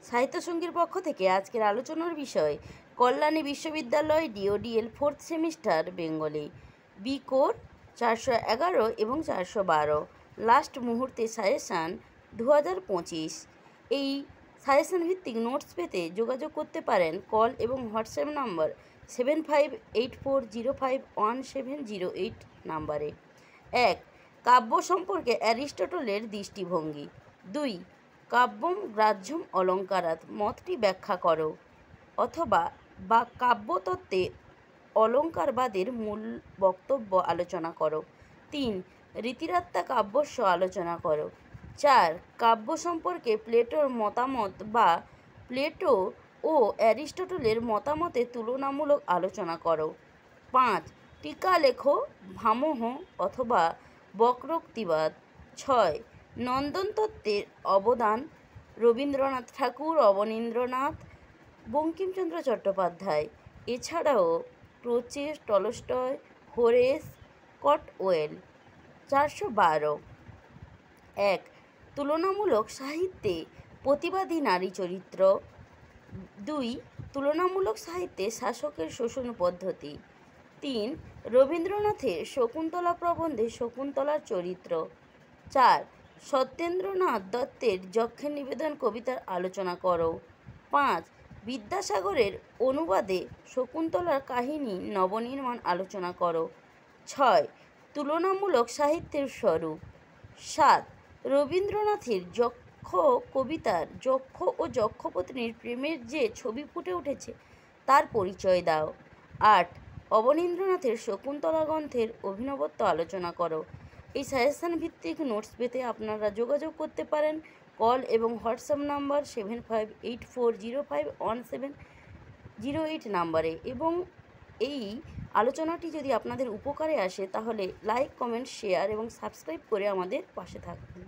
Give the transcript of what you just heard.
সাহিত্য সঙ্গীর পক্ষ থেকে আজকের আলোচনার বিষয় কল্যাণী বিশ্ববিদ্যালয় DODL 4th semester Bengali B core 411 এবং 412 লাস্ট মুহূর্তে সাজেশান 2025। এই সাজেশান ভিত্তিক নোটস পেতে যোগাযোগ করতে পারেন কল এবং হোয়াটসঅ্যাপ নাম্বার 7584051708 নাম্বারে। 1. কাব্য সম্পর্কে অ্যারিস্টটলের দৃষ্টিভঙ্গি। 2. কাব্যম গ্রাহ্যম অলঙ্কারাৎ মতটি ব্যাখ্যা করো, অথবা বা কাব্যতত্ত্বে অলঙ্কারবাদের মূল বক্তব্য আলোচনা করো। 3. রীতিরাত্মা কাব্যস্য আলোচনা করো। 4. কাব্য সম্পর্কে প্লেটোর মতামত বা প্লেটো ও অ্যারিস্টটলের মতামতের তুলনামূলক আলোচনা করো। 5. টিকা লেখো ভামহ অথবা বক্রোক্তিবাদ। 6. নন্দন তত্ত্বের অবদান রবীন্দ্রনাথ ঠাকুর, অবনীন্দ্রনাথ, বঙ্কিমচন্দ্র চট্টোপাধ্যায়, এছাড়াও ক্রোচে, টলস্টয়, হোরেস, কটওয়েল। 412। 1. তুলনামূলক সাহিত্যে প্রতিবাদী নারী চরিত্র। 2. তুলনামূলক সাহিত্যে শাসকের শোষণ পদ্ধতি। 3. রবীন্দ্রনাথের শকুন্তলা প্রবন্ধে শকুন্তলার চরিত্র। 4. সত্যেন্দ্রনাথ দত্তের যক্ষের নিবেদন কবিতার আলোচনা করো। 5. বিদ্যাসাগরের অনুবাদে শকুন্তলার কাহিনী নবনির্মাণ আলোচনা করো। 6. তুলনামূলক সাহিত্যের স্বরূপ। 7. রবীন্দ্রনাথের যক্ষ কবিতার যক্ষ ও যক্ষপত্নীর প্রেমের যে ছবি ফুটে উঠেছে তার পরিচয় দাও। 8. অবনীন্দ্রনাথের শকুন্তলা গ্রন্থের অভিনবত্ব আলোচনা করো। এই সাজেশান ভিত্তিক নোটস পেতে আপনারা যোগাযোগ করতে পারেন কল এবং হোয়াটসঅ্যাপ নাম্বার 7584051708 নাম্বারে। এবং এই আলোচনাটি যদি আপনাদের উপকারে আসে তাহলে লাইক, কমেন্ট, শেয়ার এবং সাবস্ক্রাইব করে আমাদের পাশে থাকবেন।